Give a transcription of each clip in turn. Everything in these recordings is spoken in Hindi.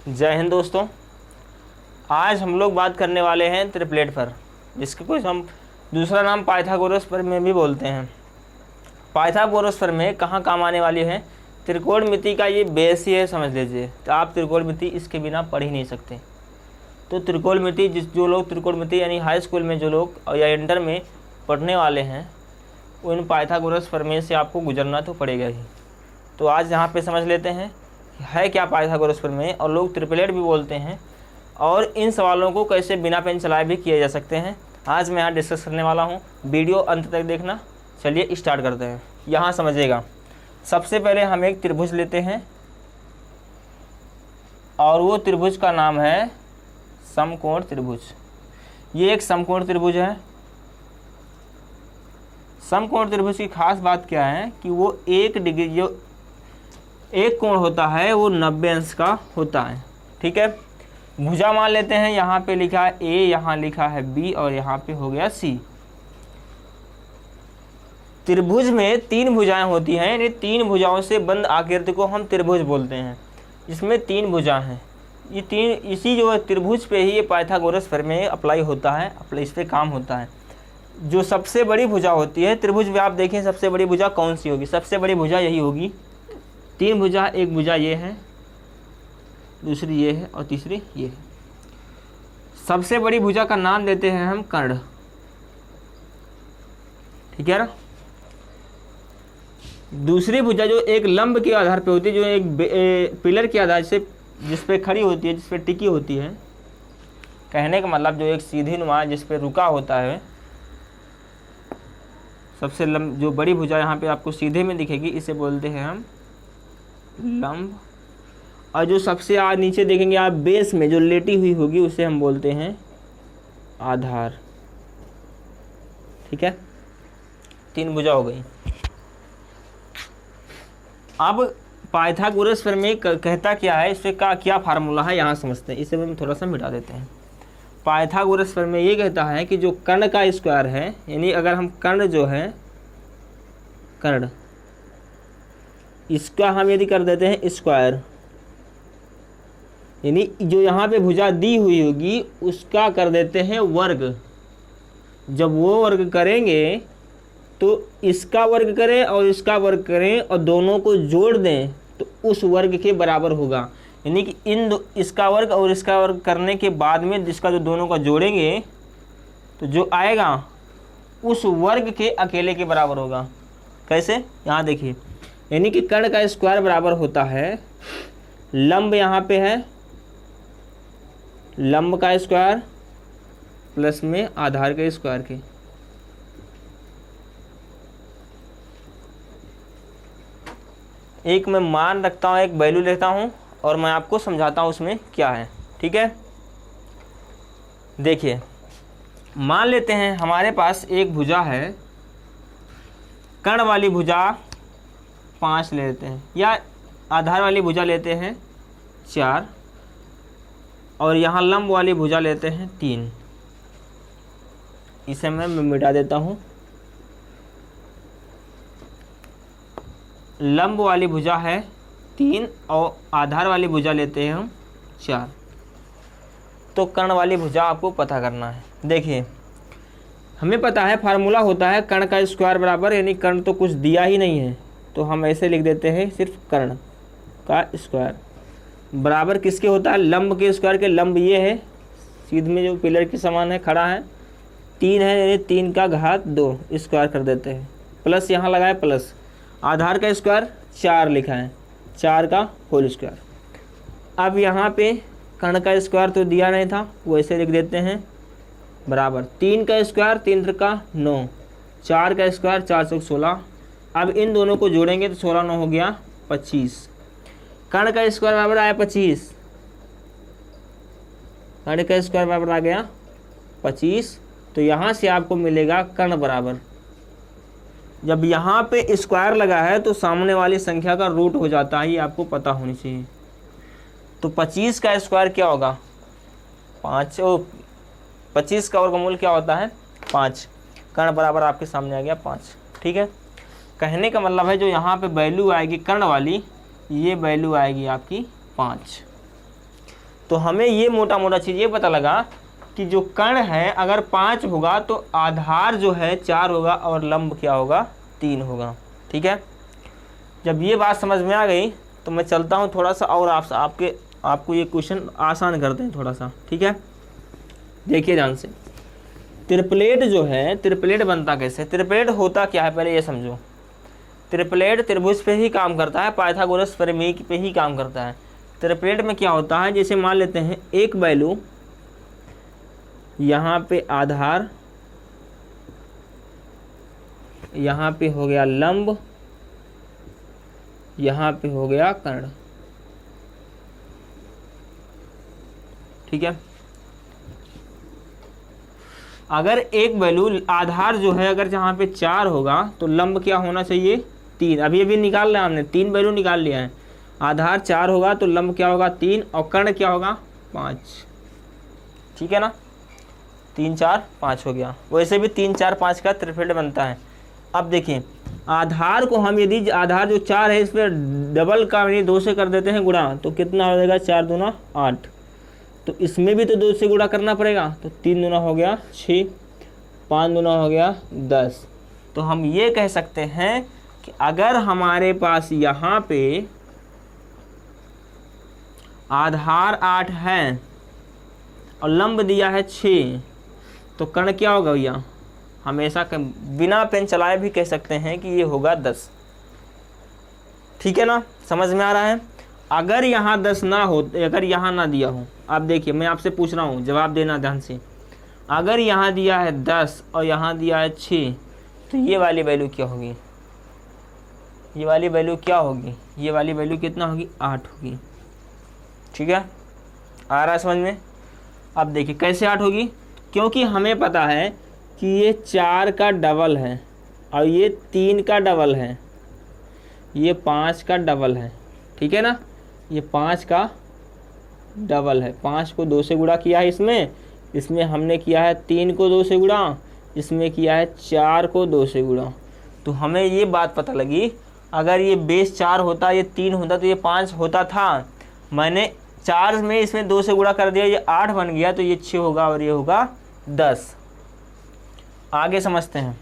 जय हिंद दोस्तों। आज हम लोग बात करने वाले हैं त्रिप्लेट पर, जिसके कुछ हम दूसरा नाम पाइथागोरस प्रमेय भी बोलते हैं। पाइथागोरस प्रमेय कहाँ काम आने वाली है? त्रिकोणमिति का ये बेस ही है, समझ लीजिए। तो आप त्रिकोणमिति इसके बिना पढ़ ही नहीं सकते। तो त्रिकोणमिति जो लोग त्रिकोणमिति यानी हाई स्कूल में जो लोग या इंटर में पढ़ने वाले हैं, उन पाइथागोरस प्रमेय से आपको गुजरना तो पड़ेगा ही। तो आज यहाँ पे समझ लेते हैं है क्या पाइथागोरस प्रमेय, और लोग ट्रिपलेट भी बोलते हैं, और इन सवालों को कैसे बिना पेन चलाए भी किए जा सकते हैं। आज मैं यहाँ डिस्कस करने वाला हूँ, वीडियो अंत तक देखना। चलिए स्टार्ट करते हैं। यहाँ समझिएगा, सबसे पहले हम एक त्रिभुज लेते हैं और वो त्रिभुज का नाम है समकोण त्रिभुज। ये एक समकोण त्रिभुज है। समकोण त्रिभुज की खास बात क्या है कि वो एक डिग्री जो एक कोण होता है वो 90 अंश का होता है। ठीक है। भुजा मान लेते हैं, यहाँ पे लिखा है ए, यहाँ लिखा है बी और यहाँ पे हो गया सी। त्रिभुज में 3 भुजाएं होती हैं, यानी 3 भुजाओं से बंद आकृति को हम त्रिभुज बोलते हैं। इसमें 3 भुजा हैं। ये 3 इसी जो त्रिभुज पे ही ये पाइथागोरस प्रमेय अप्लाई होता है, इस पे काम होता है। जो सबसे बड़ी भुजा होती है त्रिभुज में, आप देखें सबसे बड़ी भुजा कौन सी होगी? सबसे बड़ी भुजा यही होगी। 3 भुजा, एक भुजा ये है, दूसरी ये है और तीसरी ये है। सबसे बड़ी भुजा का नाम देते हैं हम कर्ण। ठीक है ना। दूसरी भुजा जो एक लंब के आधार पे होती है, जो एक पिलर के आधार से जिस पे खड़ी होती है, जिस पे टिकी होती है, कहने का मतलब जो एक सीधी नुमा जिस पे रुका होता है, सबसे जो बड़ी भुजा यहाँ पे आपको सीधे में दिखेगी, इसे बोलते हैं हम लंब। और जो सबसे नीचे देखेंगे आप बेस में जो लेटी हुई होगी, उसे हम बोलते हैं आधार। ठीक है। 3 भुजा हो गई। अब पाइथागोरस प्रमेय कहता क्या है, इससे क्या फार्मूला है, यहाँ समझते हैं। इसे हम थोड़ा सा मिटा देते हैं। पाइथागोरस प्रमेय ये कहता है कि जो कर्ण का स्क्वायर है, यानी अगर हम कर्ण जो है कर्ण, इसका हम यदि कर देते हैं स्क्वायर, यानी जो यहाँ पे भुजा दी हुई होगी उसका कर देते हैं वर्ग। जब वो वर्ग करेंगे तो इसका वर्ग करें और इसका वर्ग करें और दोनों को जोड़ दें तो उस वर्ग के बराबर होगा। यानी कि इसका वर्ग और इसका वर्ग करने के बाद में जिसका जो दोनों का जोड़ेंगे तो जो आएगा उस वर्ग के अकेले के बराबर होगा। कैसे? यहाँ देखिए, यानी कि कर्ण का स्क्वायर बराबर होता है लंब, यहाँ पे है लंब का स्क्वायर प्लस में आधार के स्क्वायर के। एक मैं मान रखता हूँ, एक वैल्यू लेता हूँ और मैं आपको समझाता हूँ उसमें क्या है। ठीक है। देखिए, मान लेते हैं हमारे पास एक भुजा है, कर्ण वाली भुजा 5 ले लेते हैं, या आधार वाली भुजा लेते हैं 4, और यहाँ लंब वाली भुजा लेते हैं 3। इसे मैं मिटा देता हूँ। लंब वाली भुजा है 3 और आधार वाली भुजा लेते हैं हम 4। तो कर्ण वाली भुजा आपको पता करना है। देखिए, हमें पता है फार्मूला होता है कर्ण का स्क्वायर बराबर, यानी कर्ण तो कुछ दिया ही नहीं है तो हम ऐसे लिख देते हैं सिर्फ कर्ण का स्क्वायर बराबर किसके होता है? लंब के स्क्वायर के। लंब ये है सीध में जो पिलर के समान है, खड़ा है, 3 है, यानी 3 का घात 2 स्क्वायर कर देते हैं, प्लस यहाँ लगाए प्लस। आधार का स्क्वायर 4 लिखा है, 4 का होल स्क्वायर। अब यहाँ पे कर्ण का स्क्वायर तो दिया नहीं था, वो ऐसे लिख देते हैं बराबर 3 का स्क्वायर 3 का 9, 4 का स्क्वायर 4 से 16। अब इन दोनों को जोड़ेंगे तो 16 9 हो गया 25। कर्ण का स्क्वायर बराबर आया 25, कर्ण का स्क्वायर बराबर आ गया 25। तो यहाँ से आपको मिलेगा कर्ण बराबर, जब यहाँ पे स्क्वायर लगा है तो सामने वाली संख्या का रूट हो जाता है, ये आपको पता होनी चाहिए। तो 25 का स्क्वायर क्या होगा? 5। 25 का वर्गमूल क्या होता है? 5। कर्ण बराबर आपके सामने आ गया 5। ठीक है। कहने का मतलब है जो यहाँ पे वैल्यू आएगी कर्ण वाली, ये वैल्यू आएगी आपकी 5। तो हमें ये मोटा मोटा चीज़ ये पता लगा कि जो कर्ण है अगर 5 होगा तो आधार जो है 4 होगा और लंब क्या होगा 3 होगा। ठीक है, जब ये बात समझ में आ गई तो मैं चलता हूँ थोड़ा सा और आपको ये क्वेश्चन आसान करते हैं थोड़ा सा। ठीक है, देखिए ध्यान से। त्रिप्लेट जो है, त्रिप्लेट बनता कैसे, त्रिप्लेट होता क्या है पहले ये समझो। त्रिप्लेट त्रिभुज पे ही काम करता है, पाइथागोरस प्रमेय पे ही काम करता है। त्रिप्लेट में क्या होता है, जैसे मान लेते हैं एक वैल्यू यहाँ पे आधार, यहाँ पे हो गया लंब, यहाँ पे हो गया कर्ण। ठीक है, अगर एक वैल्यू आधार जो है अगर जहाँ पे 4 होगा तो लंब क्या होना चाहिए 3। अभी निकाल लिया हमने, 3 वैल्यू निकाल लिया है। आधार 4 होगा तो लंब क्या होगा 3 और कर्ण क्या होगा 5। ठीक है ना, 3 4 5 हो गया। वैसे भी 3 4 5 का त्रिप्लेट बनता है। अब देखिए आधार को हम यदि आधार जो 4 है इस पर डबल का यानी 2 से कर देते हैं गुणा, तो कितना हो जाएगा 4 दूना 8। तो इसमें भी तो 2 से गुणा करना पड़ेगा, तो 3 दूना हो गया 6, 5 दूना हो गया 10। तो हम ये कह सकते हैं कि अगर हमारे पास यहाँ पे आधार 8 है और लंब दिया है 6, तो कर्ण क्या होगा भैया, हमेशा बिना पेन चलाए भी कह सकते हैं कि ये होगा 10। ठीक है ना, समझ में आ रहा है। अगर यहाँ 10 ना हो, अगर यहाँ ना दिया हो, आप देखिए मैं आपसे पूछ रहा हूँ, जवाब देना ध्यान से। अगर यहाँ दिया है 10 और यहाँ दिया है 6, तो ये वाली वैल्यू क्या होगी, ये वाली वैल्यू क्या होगी, ये वाली वैल्यू कितना होगी 8 होगी। ठीक है, आ रहा है समझ में। अब देखिए कैसे 8 होगी, क्योंकि हमें पता है कि ये 4 का डबल है और ये 3 का डबल है, ये 5 का डबल है। ठीक है ना, ये 5 का डबल है। 5 को 2 से गुणा किया है इसमें हमने किया है 3 को 2 से गुणा, इसमें किया है 4 को 2 से गुणा। तो हमें ये बात पता लगी, अगर ये बेस 4 होता, ये 3 होता तो ये 5 होता था। मैंने 4 में इसमें 2 से गुणा कर दिया, ये 8 बन गया, तो ये 6 होगा और ये होगा 10। आगे समझते हैं।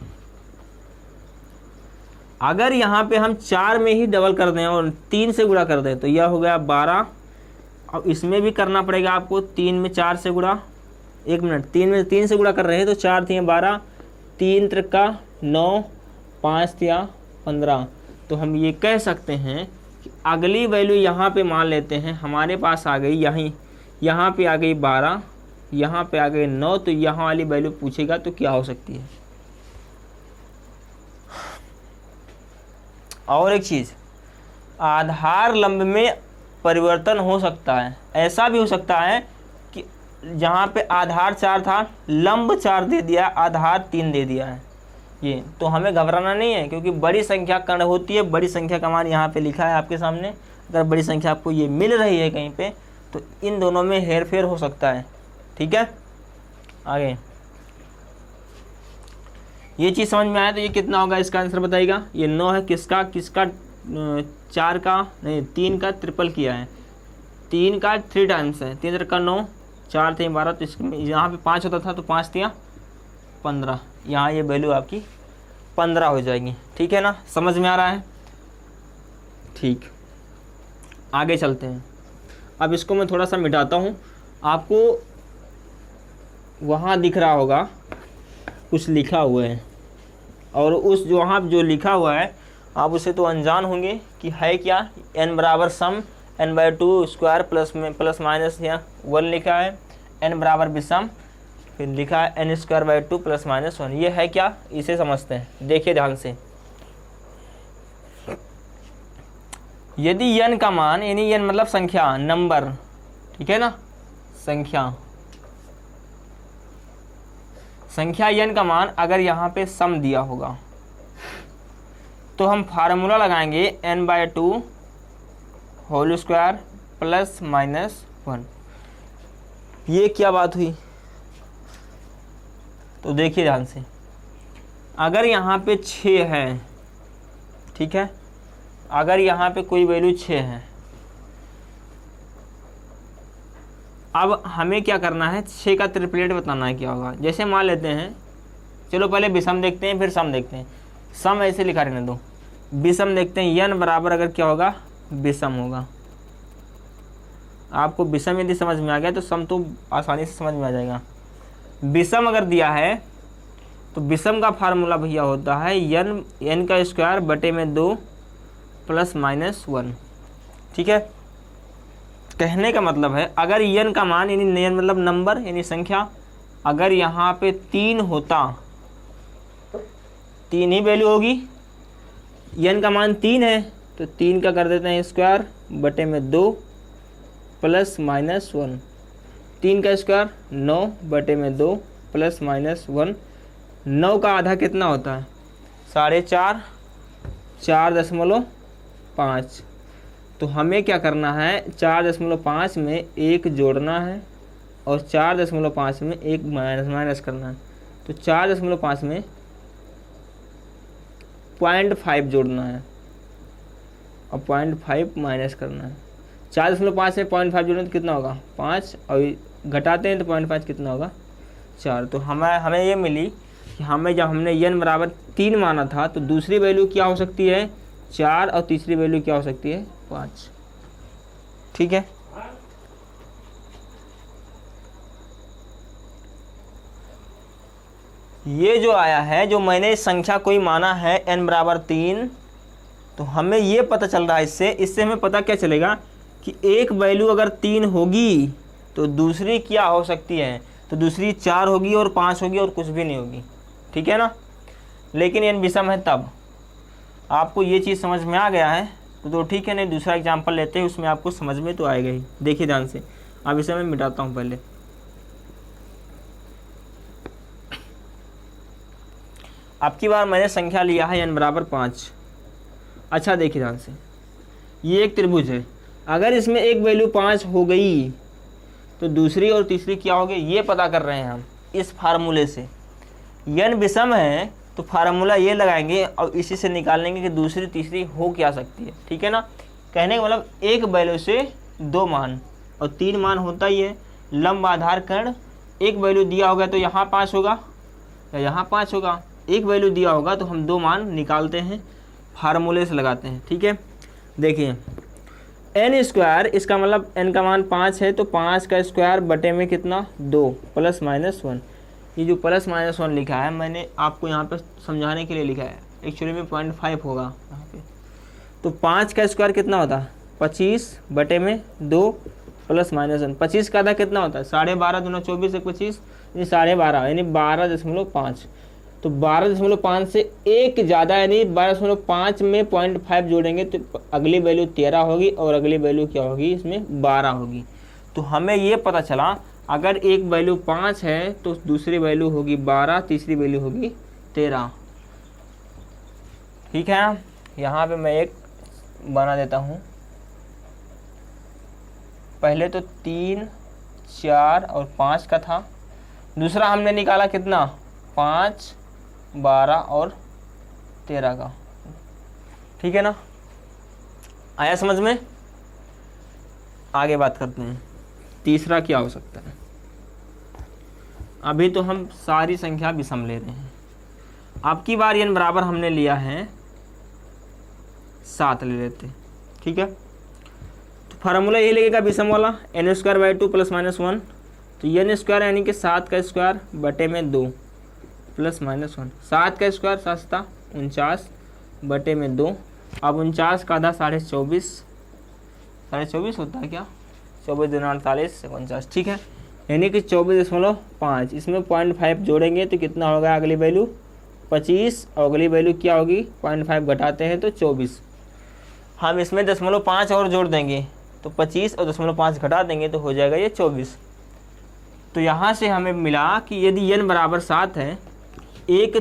अगर यहाँ पे हम 4 में ही डबल कर दें और 3 से गुणा कर दें तो यह हो गया 12। और इसमें भी करना पड़ेगा आपको, 3 में 4 से गुणा, 1 मिनट, 3 में 3 से गुणा कर रहे हैं तो 4 3 12, 3 त्रिका 9, 5 तिया 15। तो हम ये कह सकते हैं कि अगली वैल्यू यहाँ पे मान लेते हैं हमारे पास आ गई, यहाँ पे आ गई 12, यहाँ पे आ गई 9, तो यहाँ वाली वैल्यू पूछेगा तो क्या हो सकती है। और एक चीज़, आधार लंब में परिवर्तन हो सकता है। ऐसा भी हो सकता है कि जहाँ पे आधार 4 था, लंब 4 दे दिया, आधार 3 दे दिया है। ये तो हमें घबराना नहीं है, क्योंकि बड़ी संख्या कर्ण होती है। बड़ी संख्या का मान यहाँ पे लिखा है आपके सामने। अगर बड़ी संख्या आपको ये मिल रही है कहीं पे, तो इन दोनों में हेरफेर हो सकता है। ठीक है, आगे ये चीज़ समझ में आया तो ये कितना होगा, इसका आंसर बताइएगा। ये 9 है, किसका 4 का नहीं 3 का ट्रिपल किया है, 3 का 3 टाइम्स है, 3 का 9, 4 थे 12, तो इसमें यहाँ पे 5 होता था तो 5 थिया 15, यहाँ ये वैल्यू आपकी 15 हो जाएगी। ठीक है ना, समझ में आ रहा है। ठीक, आगे चलते हैं। अब इसको मैं थोड़ा सा मिटाता हूँ। आपको वहाँ दिख रहा होगा कुछ लिखा हुआ है, और उस जो वहाँ जो लिखा हुआ है आप उसे तो अनजान होंगे कि है क्या। n बराबर सम n/2 स्क्वायर प्लस माइनस या 1 लिखा है, n बराबर विषम, फिर लिखा है n²/2 प्लस माइनस 1। ये है क्या, इसे समझते हैं। देखिए ध्यान से, यदि n का मान, यानी n मतलब संख्या, नंबर, ठीक है ना, संख्या n का मान अगर यहाँ पे सम दिया होगा तो हम फार्मूला लगाएंगे n/2 whole square plus minus 1। ये क्या बात हुई, तो देखिए ध्यान से, अगर यहाँ पे 6 है, ठीक है, अगर यहाँ पे कोई वैल्यू 6 है अब हमें क्या करना है, 6 का ट्रिपलेट बताना है क्या होगा। जैसे मान लेते हैं, चलो पहले विषम देखते हैं फिर सम देखते हैं। सम ऐसे लिखा रहने दो, विषम देखते हैं। n बराबर अगर क्या होगा, विषम होगा। आपको विषम यदि समझ में आ गया तो सम तो आसानी से समझ में आ जाएगा। विषम अगर दिया है तो विषम का फार्मूला भैया होता है n का स्क्वायर बटे में 2 प्लस माइनस 1। ठीक है, कहने का मतलब है अगर n का मान यानी n मतलब नंबर यानी संख्या, अगर यहाँ पे 3 होता, 3 ही वैल्यू होगी। n का मान 3 है तो 3 का कर देते हैं स्क्वायर बटे में 2 प्लस माइनस 1। 3 का स्क्वायर 9 बटे में 2 प्लस माइनस 1। 9 का आधा कितना होता है, 4.5, 4.5। तो हमें क्या करना है, 4.5 में 1 जोड़ना है और 4.5 में 1 माइनस करना है। तो 4.5 में 0.5 जोड़ना है और 0.5 माइनस करना है। 4.5 में 0.5 जोड़ें तो कितना होगा, 5, और घटाते हैं तो 0.5 कितना होगा, 4। तो हमें ये मिली कि हमें जब हमने n बराबर 3 माना था तो दूसरी वैल्यू क्या हो सकती है, 4, और तीसरी वैल्यू क्या हो सकती है, 5। ठीक है, ये जो आया है, जो मैंने संख्या कोई माना है n बराबर 3, तो हमें ये पता चल रहा है इससे हमें पता क्या चलेगा कि एक वैल्यू अगर 3 होगी तो दूसरी क्या हो सकती है, तो दूसरी 4 होगी और 5 होगी और कुछ भी नहीं होगी। ठीक है ना, लेकिन n विषम है तब। आपको ये चीज़ समझ में आ गया है तो ठीक है, नहीं दूसरा एग्जाम्पल लेते हैं, उसमें आपको समझ में तो आएगा ही। देखिए ध्यान से, अब इसे मैं मिटाता हूँ पहले। अब की बार मैंने संख्या लिया है n बराबर 5। अच्छा देखिए ध्यान से, ये एक त्रिभुज है, अगर इसमें एक वैल्यू 5 हो गई तो दूसरी और तीसरी क्या होगी, ये पता कर रहे हैं हम इस फार्मूले से। n विषम है तो फार्मूला ये लगाएंगे और इसी से निकालेंगे कि दूसरी तीसरी हो क्या सकती है। ठीक है ना, कहने का मतलब एक वैल्यू से 2 मान और 3 मान होता ही है। लंब आधार कर्ण, एक वैल्यू दिया होगा तो यहाँ 5 होगा या यहाँ 5 होगा, एक वैल्यू दिया होगा तो हम 2 मान निकालते हैं, फार्मूले से लगाते हैं। ठीक है, देखिए n स्क्वायर, इसका मतलब n का मान 5 है तो 5 का स्क्वायर बटे में कितना, 2 प्लस माइनस 1। ये जो प्लस माइनस 1 लिखा है मैंने आपको यहाँ पे समझाने के लिए लिखा है, एक्चुअली में 0.5 होगा यहाँ पे। तो 5 का स्क्वायर कितना होता है, 25 बटे में 2 प्लस माइनस 1। 25 का आधा कितना होता है, 12.5 दूना 24 एक 25 यानी 12.5 यानी 12.5। तो 12.5 से एक ज़्यादा यानी 12.5 में 0.5 जोड़ेंगे तो अगली वैल्यू 13 होगी और अगली वैल्यू क्या होगी, इसमें 12 होगी। तो हमें ये पता चला अगर एक वैल्यू 5 है तो दूसरी वैल्यू होगी 12, तीसरी वैल्यू होगी 13। ठीक है, यहाँ पे मैं एक बना देता हूँ। पहले तो 3, 4 और 5 का था, दूसरा हमने निकाला कितना, 5, 12 और 13 का। ठीक है ना, आया समझ में। आगे बात करते हैं, तीसरा क्या हो सकता है। अभी तो हम सारी संख्या विषम ले रहे हैं। अब की बार n बराबर हमने लिया है 7 ले लेते। ठीक है, तो फार्मूला ये लगेगा विषम वाला, n square by 2 plus minus 1। तो n स्क्वायर यानी कि 7 का स्क्वायर बटे में 2 प्लस माइनस 1। 7 का स्क्वायर 7 49 बटे में 2। अब 49 का आधा 24.5 होता है क्या, 24 दूना 48 49। ठीक है, यानी कि 24.5। इसमें 0.5 जोड़ेंगे तो कितना होगा, अगली वैल्यू 25 और अगली वैल्यू क्या होगी, 0.5 घटाते हैं तो 24। हम इसमें 0.5 और जोड़ देंगे तो 25 और 0.5 घटा देंगे तो हो जाएगा ये 24। तो यहाँ से हमें मिला कि यदि n बराबर 7 है, एक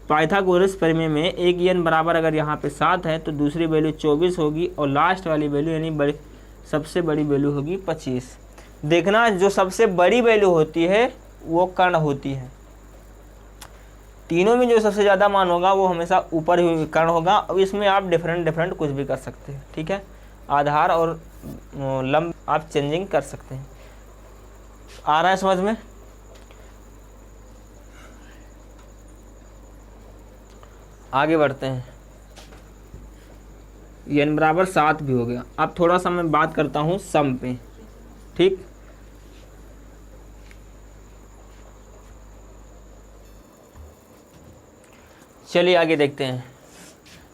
पाइथागोरस प्रमेय में एक n बराबर अगर यहाँ पे 7 है तो दूसरी वैल्यू 24 होगी और लास्ट वाली वैल्यू यानी सबसे बड़ी वैल्यू होगी 25। देखना जो सबसे बड़ी वैल्यू होती है वो कर्ण होती है। तीनों में जो सबसे ज़्यादा मान होगा वो हमेशा ऊपर ही कर्ण होगा। अब इसमें आप डिफरेंट कुछ भी कर सकते हैं। ठीक है, आधार और लंब आप चेंजिंग कर सकते हैं। आ रहा है समझ में? आगे बढ़ते हैं। n बराबर 7 भी हो गया। अब थोड़ा सा मैं बात करता हूँ सम पे, ठीक। चलिए आगे देखते हैं।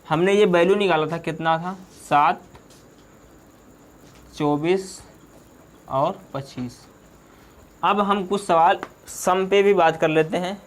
हमने ये वैल्यू निकाला था, कितना था? 7, 24 और 25। अब हम कुछ सवाल सम पे भी बात कर लेते हैं,